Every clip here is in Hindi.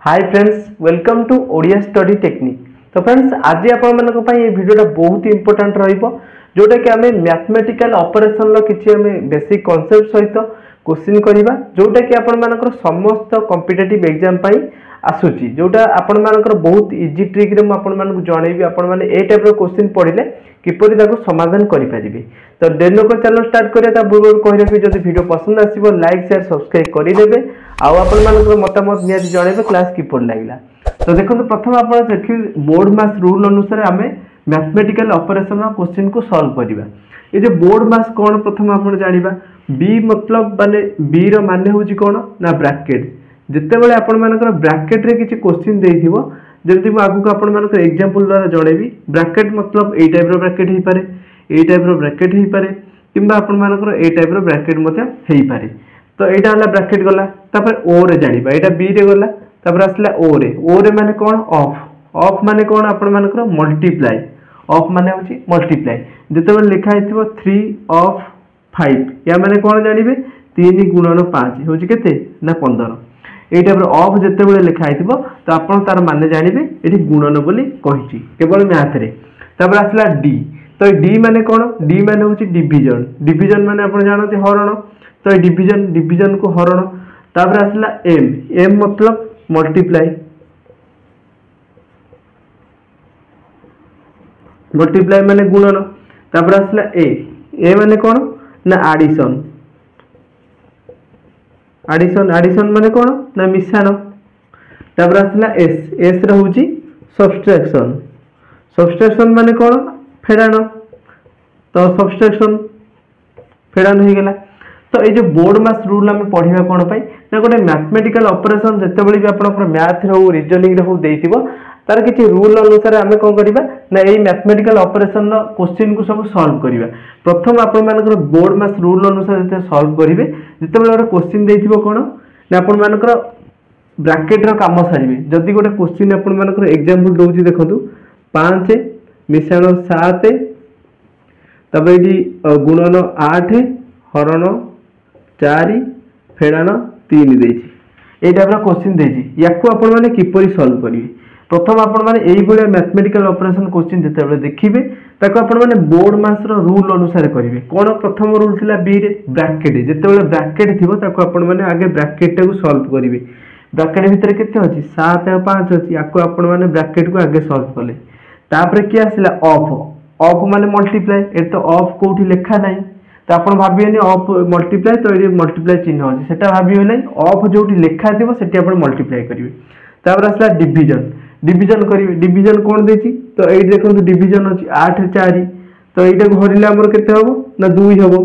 Hi friends, welcome to Odia study technique. तो फ्रेंड्स, आज आपण मानक पई ये वीडियोटा बहुत इंपोर्टेंट रहिबो, जोटा कि हमें मैथमेटिकल ऑपरेशन लो किछि हमें बेसिक कांसेप्ट सहित क्वेश्चन करिबा, जोटा कि आपण मानकर समस्त कॉम्पिटिटिव एग्जाम पई आसुची, जोटा आपण मानकर बहुत इजी ट्रिक रे म आपण मानक जणैबी। आपण माने ए टाइप रो क्वेश्चन पढिले किपरि ताको समाधान करि परिबे। तो डेनो को चैनल स्टार्ट करिया ता पूर्व कहले कि जदि वीडियो पसंद आसीबो लाइक शेयर सब्सक्राइब करि देबे, आ आपण मानकर मतामत नियति जणैबे क्लास किपरि लागिला। तो देखंतु प्रथम आपण देखि बोर्ड मास रूल अनुसार हमें मैथमेटिकल ऑपरेशन रो क्वेश्चन को सॉल्व करिबा। ये जो बोर्ड मास कोन प्रथम आपण जानिबा, बी मतलब माने बी रो माने होची कोन ना ब्रैकेट। जिते बेले आपण मानकर ब्रैकेट रे किछि क्वेश्चन देइथिबो, जेमति म आगु को आपण मानकर एग्जांपल द्वारा जणैबी। ब्रैकेट मतलब ए टाइप रो ब्रैकेट हेई पारे, ए टाइप रो ब्रैकेट हेई पारे, किंबा आपण मानकर ए टाइप रो ब्रैकेट मते हेई पारे। तो एटा हला ब्रैकेट गला, तापर ओ रे जानिबा, एटा बी रे गला, तापर आसला ओ रे। ओ रे माने कोन ऑफ, ऑफ माने कोन आपण मानकर मल्टीप्लाई, ऑफ माने होची मल्टीप्लाई। जेते बेले लिखा हेतिबो 3 ऑफ 5, या माने कोन जानिबे 3 गुणन 5 होची केते ना 15। ए टाइप रो ऑफ जेते बेले लिखा हेतिबो तो आपण तार माने जानिबे एठी गुणन बोली कहिची केवल मैथ रे। तापर आसला डी। तो डी माने कोन, डी माने होची डिवीजन। डिवीजन माने आपण जानते हरण, तो डिवीजन डिवीजन को हरण। तापर आसला एम, एम मतलब मल्टीप्लाई, मल्टीप्लाई माने गुणन। तापर आसला ए, ए माने कोन ना एडिशन, एडिशन एडिशन माने कोन ना मिश्रण। तापर आसला एस, एस रे होची सब्सट्रैक्शन, सब्सट्रैक्शन माने कोन फेडान। तो सब्सट्रैक्शन फेडान हो गेला। तो ये जो बोर्ड मास रूल हम पढ़िबा कोन पई ना गोटे मैथमेटिकल ऑपरेशन जते बळी भी आपन मैथ रे हो रीजनिंग रे हो देइतिबो, तार किछि रूल अनुसार हमें कोन करिबा ना एई मैथमेटिकल ऑपरेशन नो क्वेश्चन को सब सॉल्व करिबा। प्रथम आपन मानकर बोर्ड मास रूल अनुसार जते सॉल्व करिवे, जते बळे और क्वेश्चन देइतिबो कोन ना आपन मानकर ब्रैकेट रो काम सारिबे। जदि गोटे क्वेश्चन आपन मानकर एग्जांपल दोउची देखंतु 5 मिश्रण 7, तब एडी गुणन 8 हरण 4 फेडान 3 देछि। ए टाइप रो क्वेश्चन देछि, याकू आपन माने किपरि सॉल्व करिवे। प्रथम आपण माने एई बळे मैथमेटिकल ऑपरेशन क्वेश्चन जते बळे देखिबे ताको आपण माने बोर्ड मास रो रूल अनुसार करिवे। कोन प्रथम रूल थिला बी रे ब्रैकेट, जते बळे ब्रैकेट थिबो ताको आपण माने आगे ब्रैकेट टाको सॉल्व करिवे। ब्रैकेट भीतर केते अछि 7 और 5 अछि, याकू आपण माने ब्रैकेट को आगे सॉल्व कले। तापर कि आसिला ऑफ, ऑफ माने मल्टीप्लाई। ए तो ऑफ कोठी लेखा नाही, तो आपण भाबियनी ऑफ मल्टीप्लाई, तो ए मल्टीप्लाई चिन्ह अछि सेटा भाबियो नै। ऑफ जोठी लेखा थिबो सेठी आपण मल्टीप्लाई करिवे। तापर आसला डिवीजन, डिवीजन करिवे। डिवीजन कोन देछि तो एई देखंतु डिवीजन अछि 8 4, तो एटा को हरिले हमर केते हबो ना 2 हबो।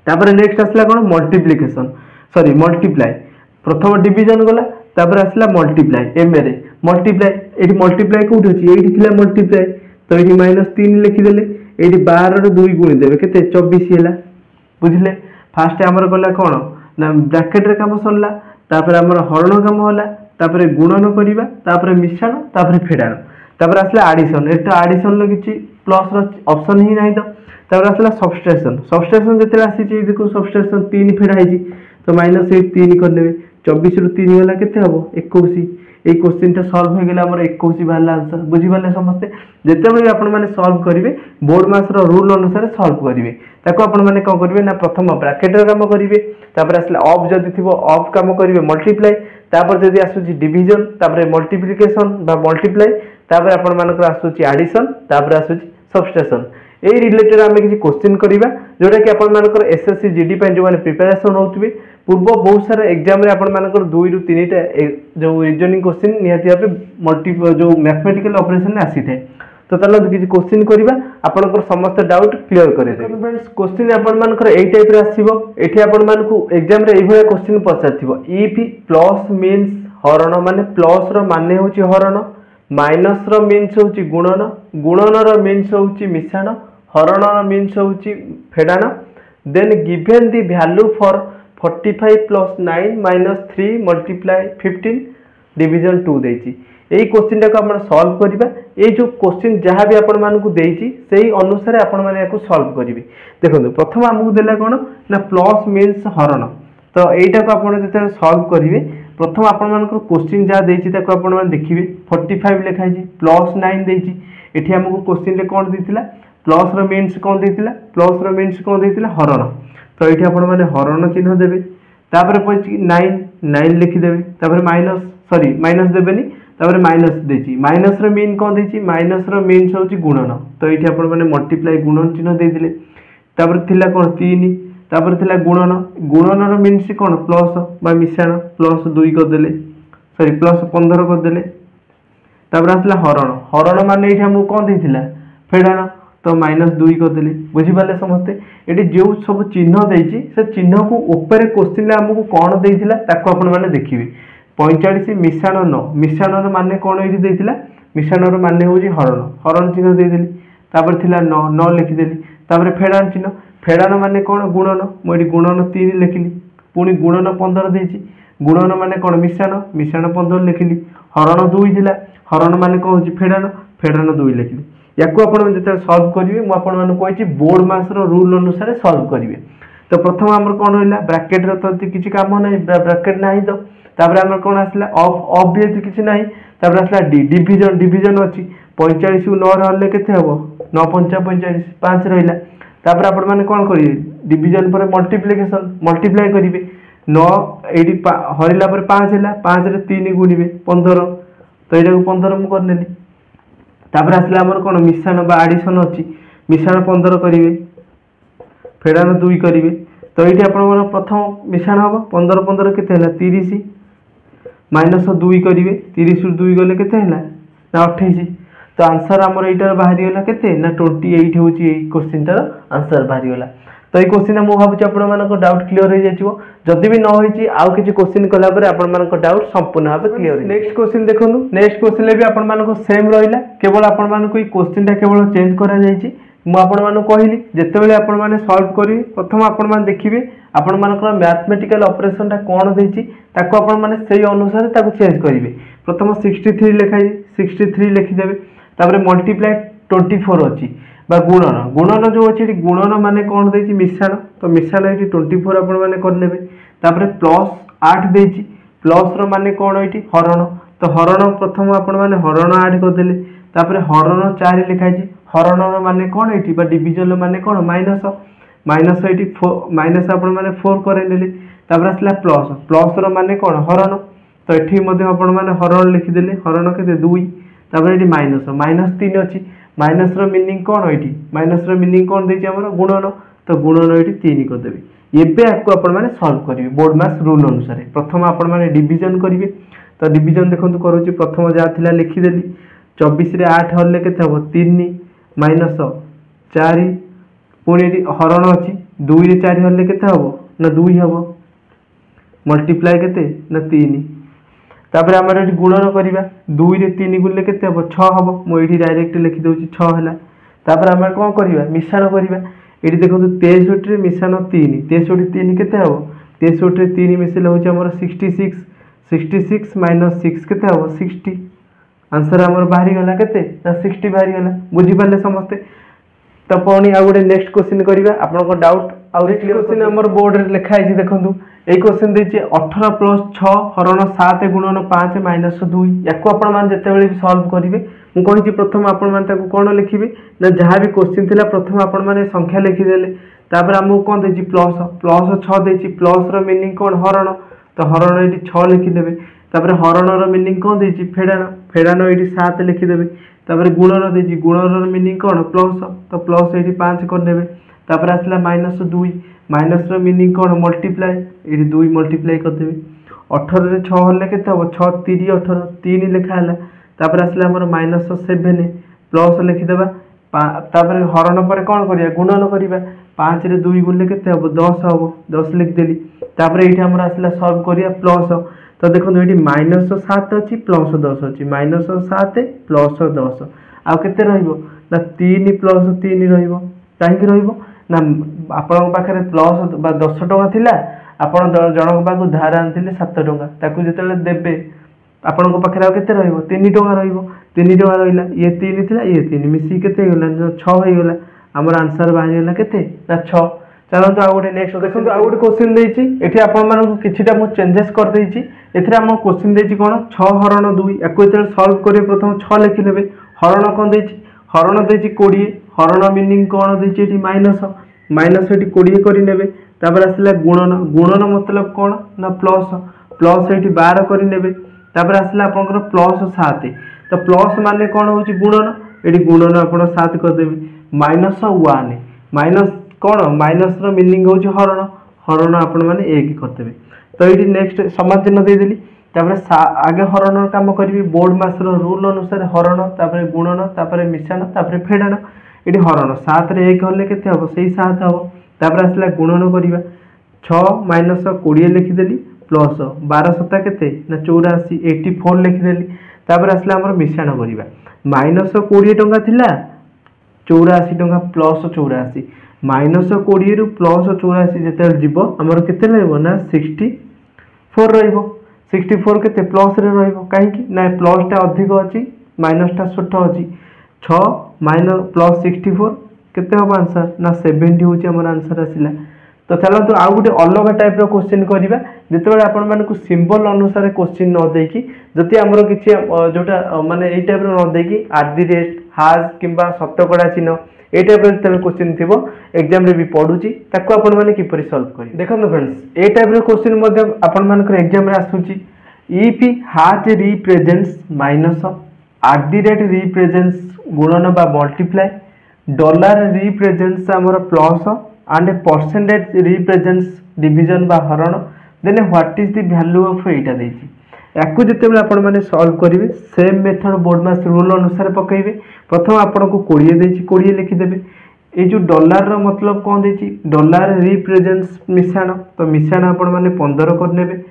तापर नेक्स्ट आसला कोन मल्टीप्लिकेशन, सॉरी मल्टीप्लाई। प्रथम डिवीजन गला, तापर आसला मल्टीप्लाई। एम रे मल्टीप्लाई, एठी मल्टीप्लाई कोठी अछि एठी थिला मल्टीप्लाई, तो एठी -3 लिखि देले। एठी 12 रे 2 गुणी देबे केते 24 हैला, बुझिले। फास्ट हमर गला कोन ना ब्रैकेट रे काम सरला, तापर हमर हरण काम होला, तापर गुणन करिबा, तापर मिश्रण, तापर फेडान, तापर आसला एडिशन। एतो एडिशन लो किछि प्लस रो ऑप्शन ही नाही। तो तापर आसला सब्सट्रैक्शन, सब्सट्रैक्शन जते आसी छि देखो सब्सट्रैक्शन 3 फेडा है तो -3 कर देबे। 24 रु 3 होला केते हबो 21। ए क्वेश्चन टा सॉल्व हो गेला, हमर 21 बाला आंसर। बुझि बाले समझते, जते बळे आपण माने सॉल्व करिवे बोर्ड मास रो रूल अनुसार सॉल्व करिवे। ताको आपण माने को करिवे ना प्रथम ब्रैकेट रो काम करिवे, तापर आसला ऑफ जदि थिबो ऑफ काम करिवे मल्टीप्लाई, तापर जदि आसुची डिवीजन, तापर मल्टीप्लिकेशन बा मल्टीप्लाई, तापर आपण मानकर आसुची एडिशन, तापर आसुची सब्सट्रैक्शन। ए रिलेटेड हमें किसी क्वेश्चन करिबा, जोटा कि आपण मानकर एसएससी जीडी पे जो माने प्रिपरेशन होतबे पूर्व बहुत सारा एग्जाम रे आपण मानकर 2 रु 3 टा जो रीजनिंग क्वेश्चन निहाती भाबे मल्टीपल जो मैथमेटिकल ऑपरेशन ने आसी थे। तो चलो किसी क्वेश्चन करिबा, आपनकर समस्त डाउट क्लियर करे दे। फ्रेंड्स, क्वेश्चन आपण मानकर ए टाइप रे आसीबो। एठी आपण मानकू एग्जाम रे एभया क्वेश्चन पचारथिबो, इफ प्लस मीन्स हरण, माने प्लस रो माने होची हरण, माइनस रो मीन्स होची गुणन, गुणन रो मीन्स होची मिश्रण, हरण रो मीन्स होची फेडान। Then given the value for 45 plus 9 minus 3 multiply 15 division 2 देछि। एई क्वेश्चन टाको आपण सॉल्व करिबा। ए जो क्वेश्चन जहां भी आपण मानकू देछि सेही अनुसार आपण माने याको सॉल्व करिवे। देखंतु प्रथम हमकु देला कोन ना प्लस मीन्स हरण, तो एटा को आपण जते सॉल्व करिवे प्रथम आपण क्वेश्चन जहाँ देती आपण देखिए 45 लिखाई +9 देती एठी हमको क्वेश्चन कौन देता प्लस मीन्स कौन देता प्लस मीन्स कौन देता हरण तो ये आपण मैंने हरण चिन्ह देवे तापर पड़ी 9 लिखिदेवे माइनस सॉरी माइनस देवेनी माइनस देती माइनस मीन कौन देती माइनस मीन्स हूँ गुणन तो ये आपण मैंने मल्टीप्लाई गुणन चिन्ह देते कौन 3 तापर थिला गुणन गुणन मीन्स कौन प्लस बा मिश्रण +2 करदे सॉरी +15 करदे तापर आसला हरण हरण मान ये हमको कौन देता फेड़ाण तो -2 करदे बुझीपारे समस्ते ये जो सब चिन्ह देती से चिन्ह को ऊपर क्वेश्चन आमको कौन देता ताको आपण मैंने देखिए 45 मिश्रण 9 मिश्रण मान कौन ये देता मिश्रण मान हूँ हरण हरण चिन्ह देदेली तापर थिला 9 लिखिदेली तापर फेड़ाण चिन्ह फेड़ाण मान कौन गुणन मुझे गुणन 3 लिखिली पुणी गुणन 15 देती गुणन मान कौन मिश्रण मिश्रण 15 लिखिली हरण 2 थिला हरण मान कौन हो फेड़ाण फेड़ाण 2 लिखिली या जो सल्व करेंगे मुझे बोर्ड मास रूल अनुसार सल्व करेंगे तो प्रथम आम कौन रहा ब्राकेट तो किसी कम ना ब्राकेट ना तो आम कौन आसला अफ भी किसी ना आसला डिविजन डिविजन अच्छी 45 को 9 हल्ले के 9 5 45 5 रहा तापर आपण मैंने कौन करेंगे डिविजन पर मल्टीप्लिकेशन मल्टीप्लाई करेंगे 9 ये हरला 5 है 5 रे 3 गुणिबे 15 तो यहाँ 15 मुझे करनेली तापर आसला आमर कौन मिश्रण बा आडिशन अच्छी मिश्रण 15 करेंगे फेड़ाण 2 करेंगे तो ये आप प्रथम मिश्रण हम 15 15 के 30 -2 करेंगे 30 ରୁ 2 गले के 28 तो आंसर आमर यहाँ बाहरी गला के 28 हूँ क्वेश्चन टार आंसर बाहरी गला तो ये क्वेश्चन मुझे भावुँ आप डाउट क्लीयर हो जाइए जदि भी न होती आउ किसी क्वेश्चन कलापर आप डाउट संपूर्ण भाव क्लीयर नेक्स्ट क्वेश्चन देखो नेक्स्ट क्वेश्चन भी आप सेम रहा केवल आपण क्वेश्चन केवल चेंज करा जायछि मुझे कहली जितेबाला आपण सल्व करेंगे प्रथम आपण देखिए आपण मैथमेटिकल ऑपरेशन कौन देती से अनुसार चेंज करेंगे प्रथम 63 लिखाई 63 लिखिदेवे तापर मल्टीप्लाई 24 अच्छी गुणन गुणन जो अच्छी गुणन मान कौन देती मिश्रण तो मिश्रण ये 24 आपने करने तापर +8 देती प्लस मान कौन ये हरण तो हरण प्रथम आपण मैंने हरण आड करदे तापर हरण 4 लिखाई हरण मान कौन ये डिविजन मान कौन माइनस माइनस ये माइनस आपण मैंने 4 करे तापर आसला प्लस प्लस मान कौन हरण तो ये आपण मैंने हरण लिखिदेले हरण के 2 तापर ये माइनस -3 अच्छी माइनस मीनिंग कौन ये माइनस मीनिंग कौन देती गुणन तो गुणन ये 3 करदेवे एबे आपको आपण मैंने सल्व करेंगे बोर्ड मास रूल अनुसार प्रथम आपण मैंने डिविजन करेंगे तो डिविजन देखो करुच्ची प्रथम जहाँ थी लिखिदेली 24 रे 8 हल्ले के 3 -4 पुणी हरण अच्छी 2 रे 4 हल्ले के ना 2 हम मल्टीप्लाई के 3 तापर आम गुणन करवा 2 रे 3 गुणिले के 6 हम मुझे डायरेक्ट लिखिदे 6 है तापर आम कौन करवा मिश्रण करवा ये देखो 63 मिश्रण 3 63 3 के 63 3 मिसेले हूँ आम 66 66 -6 के 60 आंसर आमर बाहरी गला के 60 बाहरी गला बुझीपारे समस्ते तो पुणी आउ गोटे नेक्स्ट क्वेश्चन करवा आपन डाउट आउरी क्वेश्चन आमर बोर्ड रे लिखाई देखो ये क्वेश्चन देती 18 + 6 हरण 7 गुणन 5 -2 या जिते भी सल्व करेंगे मुझे प्रथम आपण कौन लिखिए ना जहाँ भी क्वेश्चन थी प्रथम आपण मैंने संख्या लिखिदेले तापर आमको कौन देती प्लस प्लस 6 देती प्लस मीनिंग कौन हरण तो हरण ये 6 लिखिदेवे तापर हरण मीनिंग कौन देती फेड़ाण फेड़ाण ये 7 लिखिदेवे तापर गुणन देती गुणन मीनिंग कौन प्लस तो प्लस ये 5 करदे तापर आसला -2 माइनस मीनिंग कौन मल्टीप्लाई ये 2 मल्टीप्लाई करदे 18 रे 6 हल्ले के 6 3 18 3 लिखा है तापर आसला हमर -7 प्लस लिखिदेवा तापर हरण पर कौन करिया गुणन करिया 5 रे 2 गुणले के 10 हम 10 लिखदेली तापर ये हमर आसला सॉल्व करिया प्लस तो देखो ये -7 अच्छी +10 अच्छी -7 +10 आउ केते रहिबो ना 3 + 3 रहिबो काहे रहिबो ना आपण पाखरे प्लस 10 टଙ୍କା थिला आपण जनक पाखु धार आनथिले 7 टଙ୍କା ताकू जेतेले देबे आपण पाखरे आउ केते रहिबो 3 टଙ୍କା रहिबो 3 टଙ୍କା रहिला ये 3 थिला ये 3 मिसी केते गला 6 हो गला हमर आंसर बाहर गला केते ना 6 चलतु आउ गोटे नेक्स्ट देखो आउ गोटे क्वेश्चन देछि एठी आपण मानकु किछिटा मु चेंजेस कर देछि एथिरा हम क्वेश्चन देछि कोन 6 हरण 2 एको जेते सॉल्व करिवे प्रथम 6 लिखि लेबे हरण कोन देछि हरण देछि 20 हरण मीनिंग कोन देछि एठी माइनस माइनस एठी 20 करि नेबे तापर आसला गुणन गुणन मतलब कोन ना प्लस प्लस एठी 12 करि नेबे तापर आसला आपनकर प्लस 7 तो प्लस माने कोन होछि गुणन एठी गुणन आपण 7 कर देबे माइनस 1 माइनस कौन माइनस रो मीनिंग होची हरण हरण आपण माने एक करतेबे तो एठी नेक्स्ट समान चिन्ह दे देली तापर आगे हरण काम करबी बोर्ड मास रो रूल अनुसार हरण तापर गुणन तापर मिश्रण तापर फेडन एठी हरण 7 रे 1 होले केते हबो सेही 7 हबो तापर आसला गुणन करिबा 6 माइनस 20 लिखि देली प्लस 12 सता केते ना 84 84 लिखि देली तापर आसला हमर मिश्रण करिबा माइनस 20 टंका थिला 84 टंका प्लस 84 माइनस 20 रु प्लस 84 जेते जीवो हमर केते रहबो ना 64 रहबो 64 केते प्लस रे रहबो काहे कि ना प्लस ता अधिक अछि माइनस ता छोट अछि 6 माइनस प्लस 64 केते हो आंसर ना 70 होची हमर आंसर आसिला तो चलो तो आउ गुटे अलग टाइप रो क्वेश्चन करिबा जेते बेले आपण मानकु सिंबल अनुसार क्वेश्चन न देकी जति हमरो किछि जोटा माने एई टाइप रो न देकी @ हाज किबा शतकड़ा चिन्ह ए टाइप रो तबे क्वेश्चन थिबो एग्जाम रे भी पढुची ताको आपण माने किपरि सॉल्व करी देखन फ्रेंड्स ए टाइप रो क्वेश्चन मध्ये आपण मानकर एग्जाम रे आसुची इफ हाज रिप्रेजेंट्स माइनस @ रिप्रेजेंट्स गुणन बा मल्टीप्लाई डॉलर रिप्रेजेंट्स हमर plus and percentage represents division बा हरण then what is the value of एटा देछि याकू जते बेला आपण माने सॉल्व करिवे same method BODMAS rule अनुसार पकइबे प्रथम आपण को 20 देछि 20 लिखि देबे ए जो डॉलर रो मतलब कोन देछि डॉलर रिप्रेजेंट्स मिश्रण तो मिश्रण आपण माने 15 कर नेबे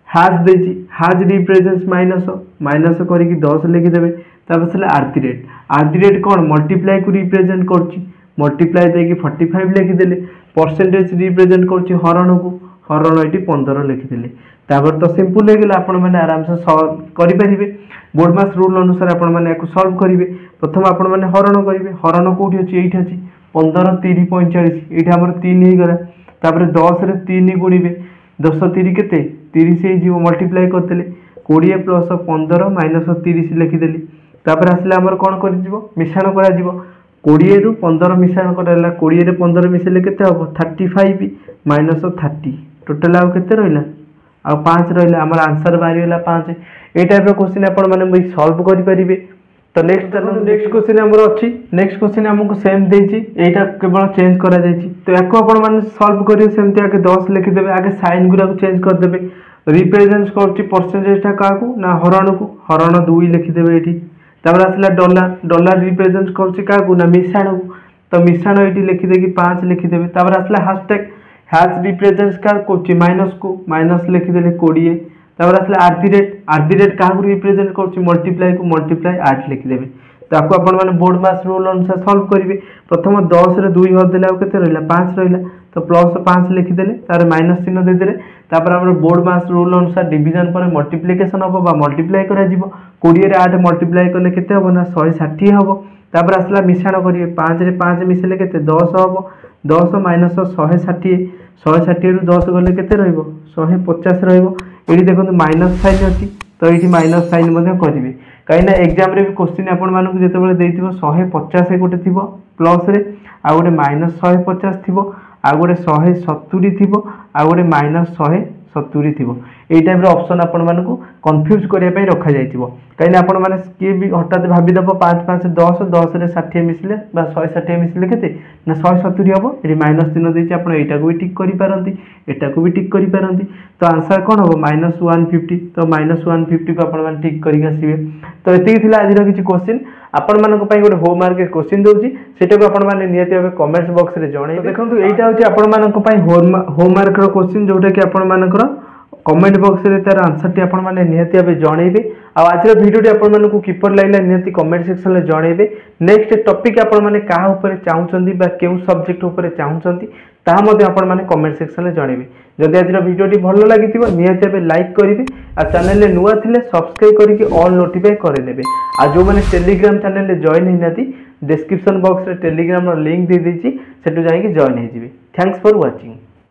हाज देछि हाज रिप्रेजेंट्स माइनस माइनस करी कि 10 लिखि देबे तब सला @ रेट कोन मल्टीप्लाई को रिप्रेजेंट करछि मल्टीप्लाई दे कि 45 लिखि देले परसेंटेज रिप्रेजेंट करछि हरण को हरण एटी 15 लिखि देले तापर तो सिंपल हो गेला आपण माने आराम से सॉल्व करि परिबे बोर्ड मास रूल अनुसार आपण माने एको सॉल्व करिवे प्रथम आपण माने हरण करिवे हरण कोठी अछि एठी अछि 15 30 45 एठी हमर 3 हे गला तापर 10 रे 3 गुणिबे 10 3 केते 30 हे जीव मल्टीप्लाई करतेले 20 प्लस 15 माइनस 30 लिखि देली तापर आसले हमर कोन करि जीवो मिश्रण करा जीवो 20 रु 15 मिश्रण करला 20 रे 15 मिसले केते हबो 35 माइनस 30 टोटल आउ केते रहला आ 5 रहला हमर आंसर बारी होला 5 ए टाइप रो क्वेश्चन आपण माने बई सॉल्व करि परिबे तो नेक्स्ट क्वेश्चन हमर अछि नेक्स्ट क्वेश्चन हमको सेम देछि एटा केवल चेंज करा जायछि तो याको आपण माने सॉल्व करियो सेमति आगे 10 लिखि देबे आगे साइन गुरा को चेंज कर देबे रिप्रेजेंट करछि परसेंटेज टा काकू ना हरण को हरण 2 लिखि देबे एठी तापर आसला डॉलर डॉलर रिप्रेजेंट करछि काकू ना मिश्रण को तो मिश्रण एठी लिखि दे कि 5 लिखि देबे तापर आसला हैशटैग हैज रिप्रेजेंट्स का कोछि माइनस को माइनस लिखि देले 20 तापर आसला @ रेट का रिप्रेजेंट करछि मल्टीप्लाई को मल्टीप्लाई 8 लिखि देबे ताको आपण माने बोर्ड मास रूल अनुसार सॉल्व करिवे प्रथम 10 रे 2 हर देला केते रहला 5 रहला तो प्लस 5 लिखि देले तार माइनस चिन्ह दे देले तापर हमर बोर्ड मास रूल अनुसार डिवीजन पर मल्टीप्लिकेशन होबो बा मल्टीप्लाई करा जीवो 20 रे 8 मल्टीप्लाई करले केते होबो ना 160 होबो तापर आसला मिश्रण करिवे 5 रे 5 मिसले केते 10 होबो 10 माइनस 160 160 रु 10 गले केते रहइबो 150 रहइबो एडी देखो माइनस साइन अछि तो एठी माइनस साइन मध्ये करिवे काइना एग्जाम रे भी क्वेश्चन आपण मानकु जेते बेले देइथिबो 150 गोटे थिबो प्लस रे आ गोटे माइनस 150 थिबो आ गोटे 170 थिबो आ गोटे माइनस 170 थिबो एई टाइप रो ऑप्शन आपण मानकु कंफ्यूज करिया पई रखा जायथिबो काइना आपण माने के भी हठात भाबी दबो 5 5 10 10 रे 60 मिसले बा 160 मिसले केते ना 170 हबो एडी माइनस चिन्ह देछि आपण एटा को भी ठीक करि पारंती एटा को भी ठीक करि पारंती तो आंसर कोन हबो -150 तो -150 को आपण माने ठीक करि आसीबे तो एति थिला आज रो किछि क्वेश्चन आपण मानक पई गोटे होमवर्क के क्वेश्चन दोछि सेटा को आपण माने नियति भाबे कमेंट्स बॉक्स रे जणाइ देखंतु एटा होछि आपण मानक पई होमवर्क रो क्वेश्चन जोटा कि आपण मानकर कमेंट बॉक्स रे तार आंसर टी आपण माने नियति भाबे जणाइबे आ आज रो वीडियो टी आपण मानकु किपर लागला नियति कमेंट सेक्शन रे जणाइबे नेक्स्ट टॉपिक आपण माने काहा ऊपर चाहुचंदी बा केउ सब्जेक्ट ऊपर चाहुचंदी ता मध्ये आपण माने कमेंट सेक्शन रे जणाइबे जदि आज रो वीडियो टी भलो लागिथिबो नियति भाबे लाइक करिवे आ चैनल रे नुवा थिले सब्सक्राइब करिके ऑल नोटिफाई करे नेबे आ जो माने टेलीग्राम चैनल रे जॉइन हिनाती डिस्क्रिप्शन बॉक्स रे टेलीग्राम रो लिंक दे देछि सेटु जाई के जॉइन हे जिवे। Thanks for watching.